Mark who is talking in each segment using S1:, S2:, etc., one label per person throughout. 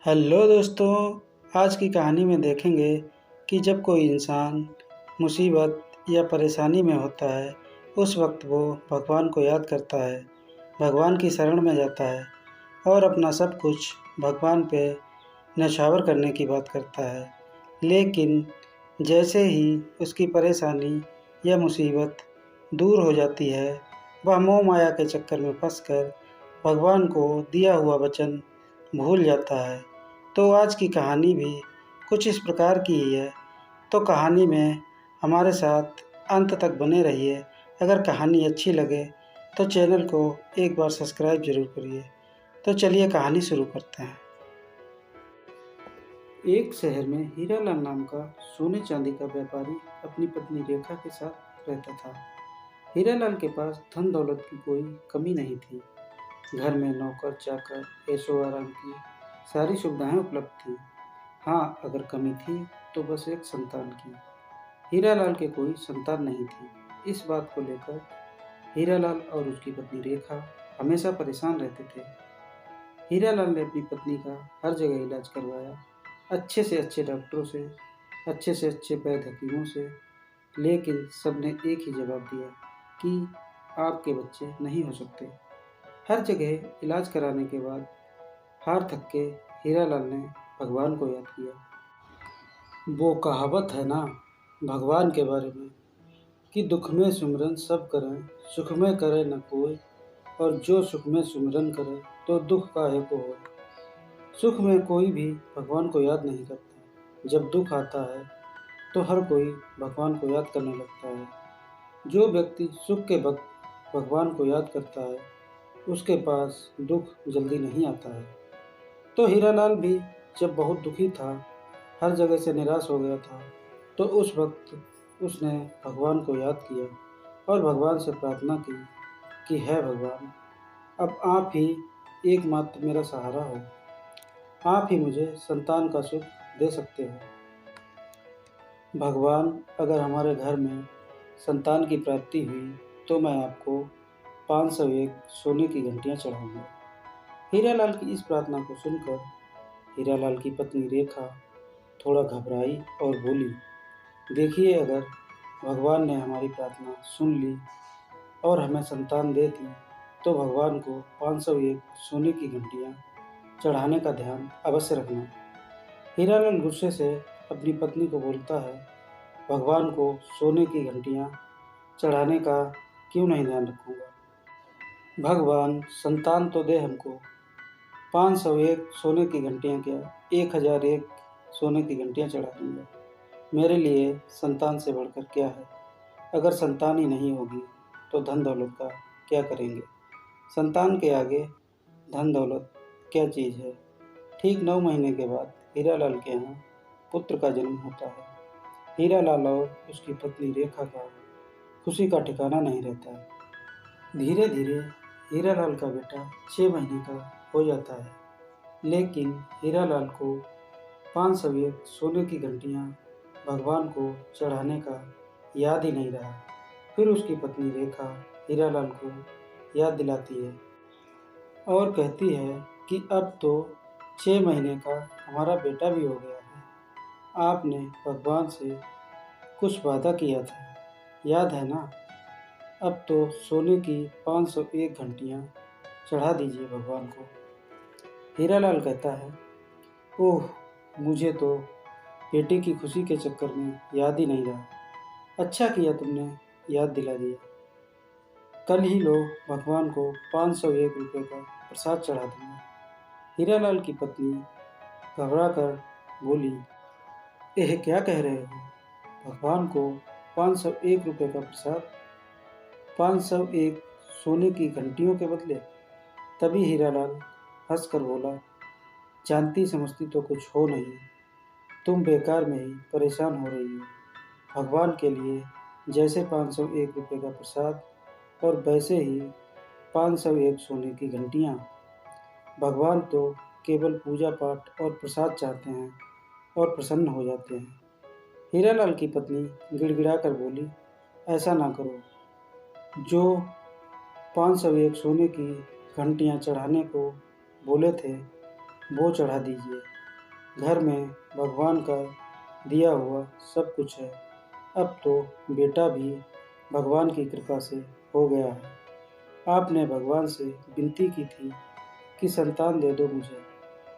S1: Hello दोस्तों, आज की कहानी में देखेंगे कि जब कोई इंसान मुसीबत या परेशानी में होता है, उस वक्त वो भगवान को याद करता है, भगवान की शरण में जाता है और अपना सब कुछ भगवान पे न्यौछावर करने की बात करता है। लेकिन जैसे ही उसकी परेशानी या मुसीबत दूर हो जाती है, वह मोह माया के चक्कर में फंसकर भगवान को दिया हुआ वचन भूल जाता है। तो आज की कहानी भी कुछ इस प्रकार की ही है। तो कहानी में हमारे साथ अंत तक बने रहिए। अगर कहानी अच्छी लगे तो चैनल को एक बार सब्सक्राइब ज़रूर करिए। तो चलिए कहानी शुरू करते हैं। एक शहर में हीरालाल नाम का सोने चांदी का व्यापारी अपनी पत्नी रेखा के साथ रहता था। हीरालाल के पास धन दौलत की कोई कमी नहीं थी। घर में नौकर चाकर ऐशो आराम की सारी सुविधाएं उपलब्ध थी। हाँ, अगर कमी थी तो बस एक संतान की। हीरालाल के कोई संतान नहीं थी। इस बात को लेकर हीरालाल और उसकी पत्नी रेखा हमेशा परेशान रहते थे। हीरालाल ने अपनी पत्नी का हर जगह इलाज करवाया, अच्छे से अच्छे डॉक्टरों से अच्छे वैद्य हकीमों से, लेकिन सबने एक ही जवाब दिया कि आपके बच्चे नहीं हो सकते। हर जगह इलाज कराने के बाद हार थक के हीरालाल ने भगवान को याद किया। वो कहावत है ना भगवान के बारे में कि दुख में सुमिरन सब करें, सुख में करे न कोई, और जो सुख में सुमिरन करे तो दुख काहे को होए। सुख में कोई भी भगवान को याद नहीं करता। जब दुख आता है तो हर कोई भगवान को याद करने लगता है। जो व्यक्ति सुख के वक्त भगवान को याद करता है, उसके पास दुख जल्दी नहीं आता है। तो हीरालाल भी जब बहुत दुखी था, हर जगह से निराश हो गया था, तो उस वक्त उसने भगवान को याद किया और भगवान से प्रार्थना की कि है भगवान, अब आप ही एकमात्र मेरा सहारा हो। आप ही मुझे संतान का सुख दे सकते हो। भगवान, अगर हमारे घर में संतान की प्राप्ति हुई तो मैं आपको 501 सोने की घंटियाँ चढ़ाऊँगा। हीरालाल की इस प्रार्थना को सुनकर हीरालाल की पत्नी रेखा थोड़ा घबराई और बोली, देखिए, अगर भगवान ने हमारी प्रार्थना सुन ली और हमें संतान दे दी तो भगवान को 501 सोने की घंटियाँ चढ़ाने का ध्यान अवश्य रखना। हीरालाल गुस्से से अपनी पत्नी को बोलता है, भगवान को सोने की घंटियाँ चढ़ाने का क्यों नहीं ध्यान रखूँगा। भगवान संतान तो दे हमको, 501 सोने की घंटियाँ क्या, 1001 सोने की घंटियाँ चढ़ा दूँगा। मेरे लिए संतान से बढ़कर क्या है। अगर संतान ही नहीं होगी तो धन दौलत का क्या करेंगे। संतान के आगे धन दौलत क्या चीज़ है। ठीक 9 महीने के बाद हीरालाल के यहाँ पुत्र का जन्म होता है। हीरालाल और उसकी पत्नी रेखा का खुशी का ठिकाना नहीं रहता है। धीरे धीरे हीरालाल का बेटा 6 महीने का हो जाता है, लेकिन हीरालाल को 501 सोने की घंटियाँ भगवान को चढ़ाने का याद ही नहीं रहा। फिर उसकी पत्नी रेखा हीरालाल को याद दिलाती है और कहती है कि अब तो 6 महीने का हमारा बेटा भी हो गया है। आपने भगवान से कुछ वादा किया था, याद है ना। अब तो सोने की 501 घंटियाँ चढ़ा दीजिए भगवान को। हीरालाल कहता है, ओह, मुझे तो बेटे की खुशी के चक्कर में याद ही नहीं रहा। अच्छा किया तुमने याद दिला दिया। कल ही लो भगवान को 501 रुपये का प्रसाद चढ़ा दूँगा। हीरालाल की पत्नी घबरा कर बोली, यह क्या कह रहे हो। भगवान को 501 रुपये का प्रसाद, 501 सोने की घंटियों के बदले। तभी हीरालाल हंसकर बोला, जानती समझती तो कुछ हो नहीं, तुम बेकार में ही परेशान हो रही हो। भगवान के लिए जैसे 501 रुपये का प्रसाद और वैसे ही 501 सोने की घंटियाँ। भगवान तो केवल पूजा पाठ और प्रसाद चाहते हैं और प्रसन्न हो जाते हैं। हीरालाल की पत्नी गिड़गिड़ा कर बोली, ऐसा ना करो। जो 501 सोने की घंटियाँ चढ़ाने को बोले थे, वो चढ़ा दीजिए। घर में भगवान का दिया हुआ सब कुछ है। अब तो बेटा भी भगवान की कृपा से हो गया है। आपने भगवान से विनती की थी कि संतान दे दो मुझे।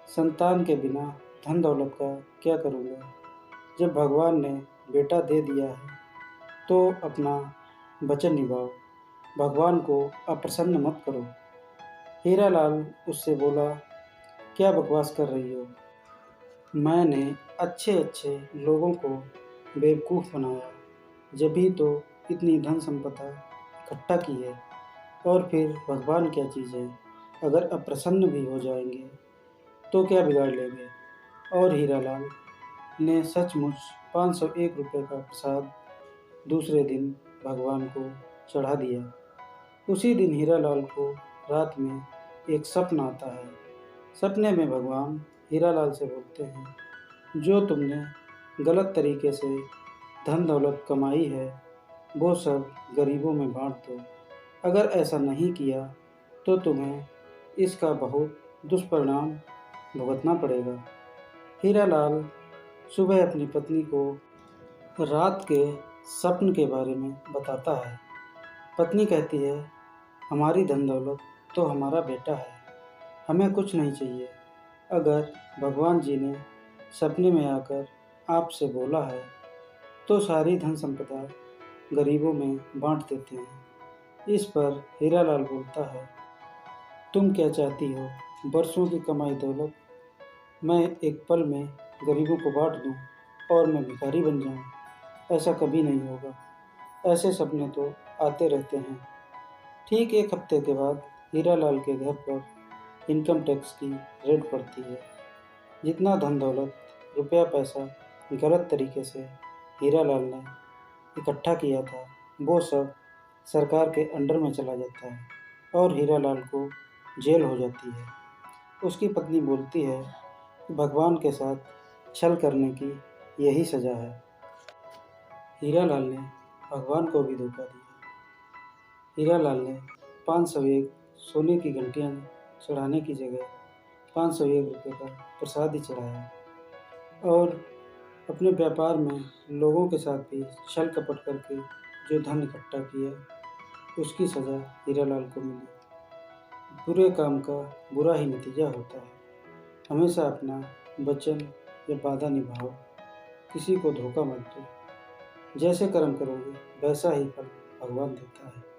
S1: संतान के बिना धन दौलत का क्या करूँगा। जब भगवान ने बेटा दे दिया है तो अपना वचन निभाओ। भगवान को अप्रसन्न मत करो। हीरालाल उससे बोला, क्या बकवास कर रही हो। मैंने अच्छे अच्छे लोगों को बेवकूफ़ बनाया, जभी तो इतनी धन संपदा इकट्ठा की है। और फिर भगवान क्या चीज़ है, अगर अप्रसन्न भी हो जाएंगे तो क्या बिगाड़ लेंगे। और हीरालाल ने सचमुच 501 रुपये का प्रसाद दूसरे दिन भगवान को चढ़ा दिया। उसी दिन हीरालाल को रात में एक सपना आता है। सपने में भगवान हीरालाल से बोलते हैं, जो तुमने गलत तरीके से धन दौलत कमाई है वो सब गरीबों में बांट दो। अगर ऐसा नहीं किया तो तुम्हें इसका बहुत दुष्परिणाम भुगतना पड़ेगा। हीरालाल सुबह अपनी पत्नी को रात के स्वप्न के बारे में बताता है। पत्नी कहती है, हमारी धन दौलत तो हमारा बेटा है, हमें कुछ नहीं चाहिए। अगर भगवान जी ने सपने में आकर आपसे बोला है तो सारी धन संपदा गरीबों में बांट देते हैं। इस पर हीरालाल बोलता है, तुम क्या चाहती हो, बरसों की कमाई दौलत मैं एक पल में गरीबों को बांट दूं और मैं भिखारी बन जाऊं। ऐसा कभी नहीं होगा। ऐसे सपने तो आते रहते हैं। ठीक एक हफ्ते के बाद हीरालाल के घर पर इनकम टैक्स की रेड पड़ती है। जितना धन दौलत, रुपया पैसा गलत तरीके से हीरालाल ने इकट्ठा किया था वो सब सरकार के अंडर में चला जाता है और हीरालाल को जेल हो जाती है। उसकी पत्नी बोलती है कि भगवान के साथ छल करने की यही सज़ा है। हीरालाल ने भगवान को भी धोखा दिया। हीरालाल ने 501 सोने की घंटियाँ चढ़ाने की जगह 501 रुपये का प्रसाद ही चढ़ाया और अपने व्यापार में लोगों के साथ भी छल कपट करके जो धन इकट्ठा किया उसकी सज़ा हीरालाल को मिली। बुरे काम का बुरा ही नतीजा होता है। हमेशा अपना वचन या वादा निभाओ, किसी को धोखा मत दो। जैसे कर्म करोगे वैसा ही फल भगवान देता है।